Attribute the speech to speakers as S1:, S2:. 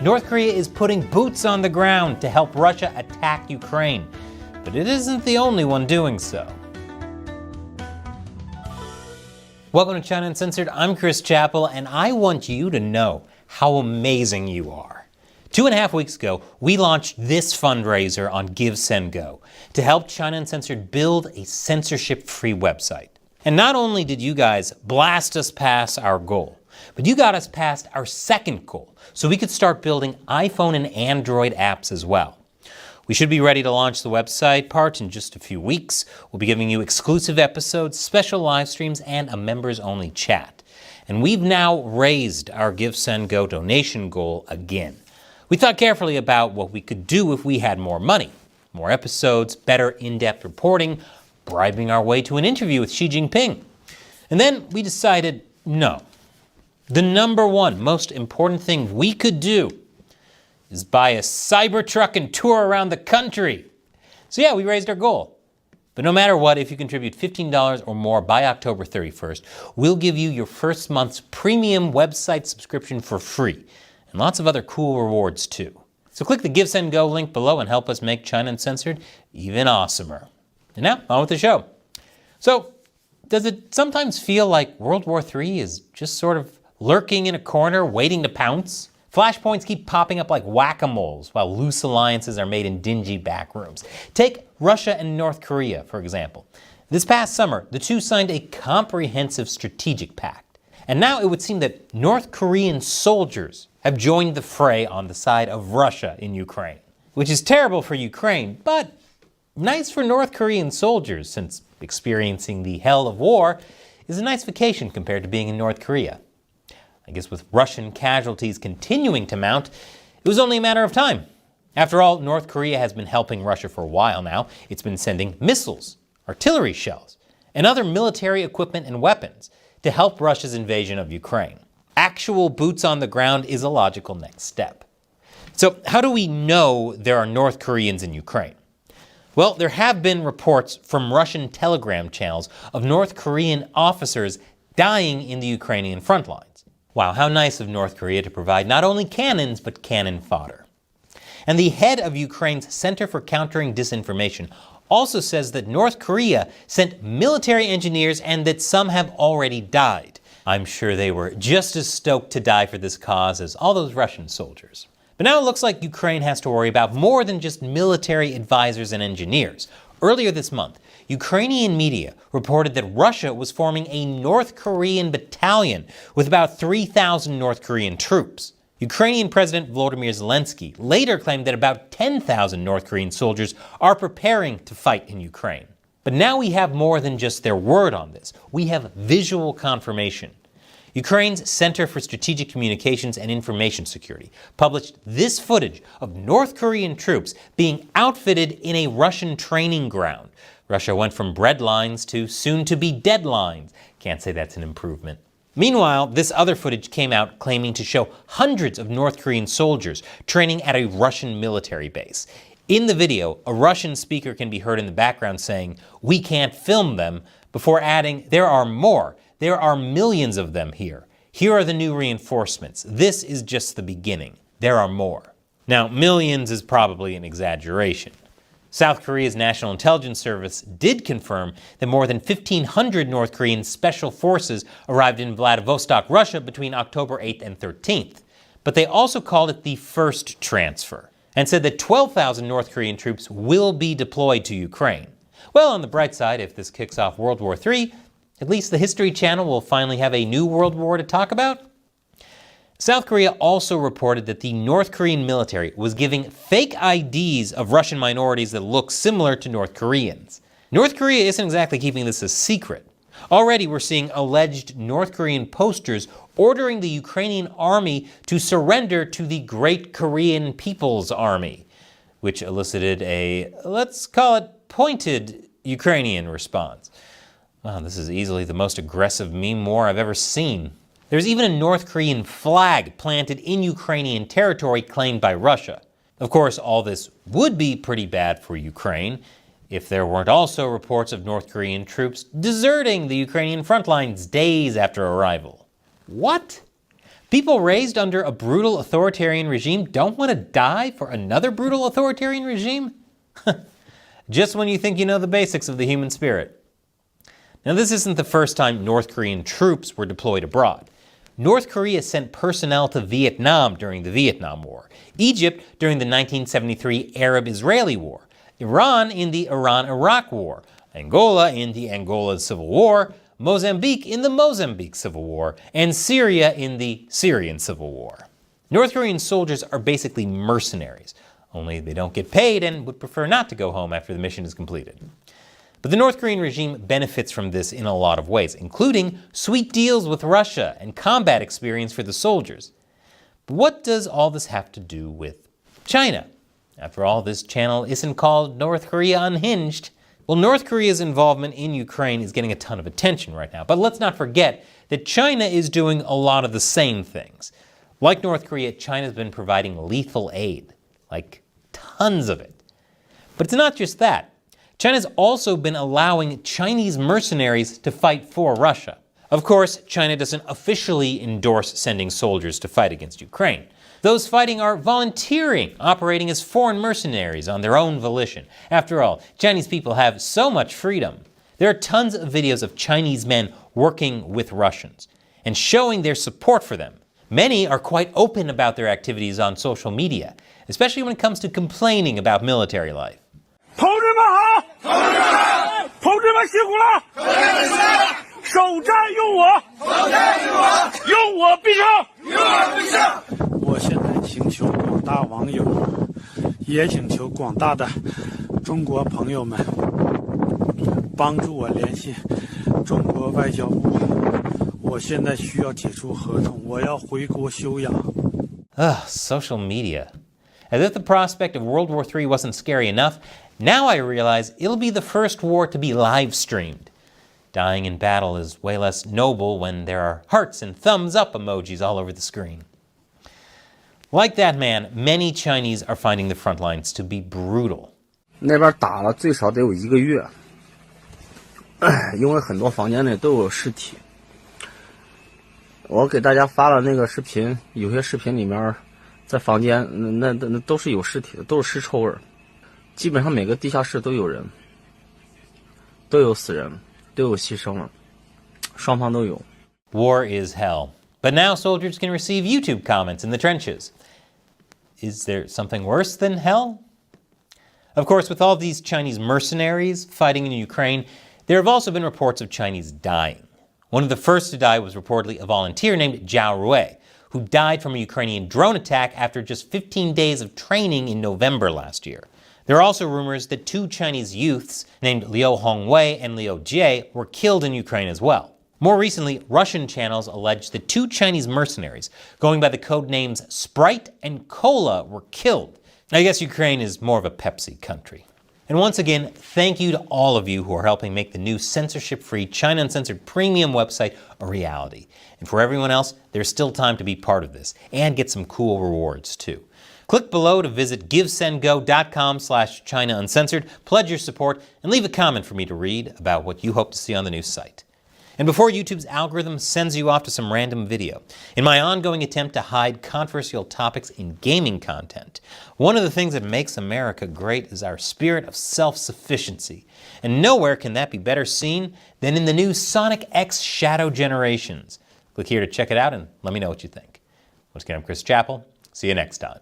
S1: North Korea is putting boots on the ground to help Russia attack Ukraine, but it isn't the only one doing so. Welcome to China Uncensored. I'm Chris Chappell, and I want you to know how amazing you are. 2.5 weeks ago, we launched this fundraiser on GiveSendGo to help China Uncensored build a censorship-free website. And not only did you guys blast us past our goal, but you got us past our second goal, so we could start building iPhone and Android apps as well. We should be ready to launch the website part in just a few weeks. We'll be giving you exclusive episodes, special live streams, and a members-only chat. And we've now raised our GiveSendGo donation goal again. We thought carefully about what we could do if we had more money, more episodes, better in-depth reporting, bribing our way to an interview with Xi Jinping. And then we decided, no. The number one most important thing we could do is buy a Cybertruck and tour around the country. So yeah, we raised our goal. But no matter what, if you contribute $15 or more by October 31st, we'll give you your first month's premium website subscription for free, and lots of other cool rewards too. So click the GiveSendGo link below and help us make China Uncensored even awesomer. And now, on with the show. So, does it sometimes feel like World War III is just sort of lurking in a corner, waiting to pounce? Flashpoints keep popping up like whack-a-moles, while loose alliances are made in dingy back rooms. Take Russia and North Korea, for example. This past summer, the two signed a comprehensive strategic pact. And now it would seem that North Korean soldiers have joined the fray on the side of Russia in Ukraine. Which is terrible for Ukraine, but nice for North Korean soldiers, since experiencing the hell of war is a nice vacation compared to being in North Korea. I guess with Russian casualties continuing to mount, it was only a matter of time. After all, North Korea has been helping Russia for a while now. It's been sending missiles, artillery shells, and other military equipment and weapons to help Russia's invasion of Ukraine. Actual boots on the ground is a logical next step. So how do we know there are North Koreans in Ukraine? Well, there have been reports from Russian telegram channels of North Korean officers dying in the Ukrainian front lines. Wow, how nice of North Korea to provide not only cannons, but cannon fodder. And the head of Ukraine's Center for Countering Disinformation also says that North Korea sent military engineers and that some have already died. I'm sure they were just as stoked to die for this cause as all those Russian soldiers. But now it looks like Ukraine has to worry about more than just military advisors and engineers. Earlier this month, Ukrainian media reported that Russia was forming a North Korean battalion with about 3,000 North Korean troops. Ukrainian President Volodymyr Zelensky later claimed that about 10,000 North Korean soldiers are preparing to fight in Ukraine. But now we have more than just their word on this. We have visual confirmation. Ukraine's Center for Strategic Communications and Information Security published this footage of North Korean troops being outfitted in a Russian training ground. Russia went from bread lines to soon-to-be dead lines. Can't say that's an improvement. Meanwhile, this other footage came out claiming to show hundreds of North Korean soldiers training at a Russian military base. In the video, a Russian speaker can be heard in the background saying, "We can't film them," before adding, "There are more. There are millions of them here. Here are the new reinforcements. This is just the beginning. There are more." Now, millions is probably an exaggeration. South Korea's National Intelligence Service did confirm that more than 1,500 North Korean special forces arrived in Vladivostok, Russia between October 8th and 13th. But they also called it the first transfer, and said that 12,000 North Korean troops will be deployed to Ukraine. Well, on the bright side, if this kicks off World War III, at least the History Channel will finally have a new world war to talk about. South Korea also reported that the North Korean military was giving fake IDs of Russian minorities that look similar to North Koreans. North Korea isn't exactly keeping this a secret. Already we're seeing alleged North Korean posters ordering the Ukrainian army to surrender to the Great Korean People's Army, which elicited a, let's call it, pointed Ukrainian response. Wow, this is easily the most aggressive meme war I've ever seen. There's even a North Korean flag planted in Ukrainian territory claimed by Russia. Of course, all this would be pretty bad for Ukraine if there weren't also reports of North Korean troops deserting the Ukrainian front lines days after arrival. What? People raised under a brutal authoritarian regime don't want to die for another brutal authoritarian regime? Just when you think you know the basics of the human spirit. Now, this isn't the first time North Korean troops were deployed abroad. North Korea sent personnel to Vietnam during the Vietnam War, Egypt during the 1973 Arab-Israeli War, Iran in the Iran-Iraq War, Angola in the Angola Civil War, Mozambique in the Mozambique Civil War, and Syria in the Syrian Civil War. North Korean soldiers are basically mercenaries, only they don't get paid and would prefer not to go home after the mission is completed. But the North Korean regime benefits from this in a lot of ways, including sweet deals with Russia and combat experience for the soldiers. But what does all this have to do with China? After all, this channel isn't called North Korea Unhinged. Well, North Korea's involvement in Ukraine is getting a ton of attention right now, but let's not forget that China is doing a lot of the same things. Like North Korea, China's been providing lethal aid, like tons of it. But it's not just that. China's also been allowing Chinese mercenaries to fight for Russia. Of course, China doesn't officially endorse sending soldiers to fight against Ukraine. Those fighting are volunteering, operating as foreign mercenaries on their own volition. After all, Chinese people have so much freedom. There are tons of videos of Chinese men working with Russians and showing their support for them. Many are quite open about their activities on social media, especially when it comes to complaining about military life.
S2: 同志们好！同志们好！同志们辛苦了！同志们辛苦了！首战用我！首战用我！用我必胜！用我必胜！我现在请求广大网友，也请求广大的中国朋友们帮助我联系中国外交部。我现在需要解除合同，我要回国休养。
S1: Social media. As if the prospect of World War III wasn't scary enough, now I realize it'll be the first war to be live-streamed. Dying in battle is way less noble when there are hearts and thumbs up emojis all over the screen. Like that man, many Chinese are finding the front lines to be brutal.
S3: 那边打了最少得有1个月，因为很多房间内都有尸体。我给大家发了那个视频，有些视频里面在房间那都是有尸体的，都是尸臭味。基本上每个地下室都有人，都有死人，都有牺牲了，双方都有。
S1: War is hell. But now soldiers can receive YouTube comments in the trenches. Is there something worse than hell? Of course, with all these Chinese mercenaries fighting in Ukraine, there have also been reports of Chinese dying. One of the first to die was reportedly a volunteer named Zhao Rui, who died from a Ukrainian drone attack after just 15 days of training in November last year. There are also rumors that 2 Chinese youths named Liu Hongwei and Liu Jie were killed in Ukraine as well. More recently, Russian channels alleged that 2 Chinese mercenaries, going by the code names Sprite and Cola, were killed. I guess Ukraine is more of a Pepsi country. And once again, thank you to all of you who are helping make the new censorship-free China Uncensored premium website a reality. And for everyone else, there's still time to be part of this and get some cool rewards too. Click below to visit givesendgo.com/China Uncensored, pledge your support, and leave a comment for me to read about what you hope to see on the new site. And before YouTube's algorithm sends you off to some random video, in my ongoing attempt to hide controversial topics in gaming content, one of the things that makes America great is our spirit of self-sufficiency. And nowhere can that be better seen than in the new Sonic X Shadow Generations. Click here to check it out and let me know what you think. Once again, I'm Chris Chappell. See you next time.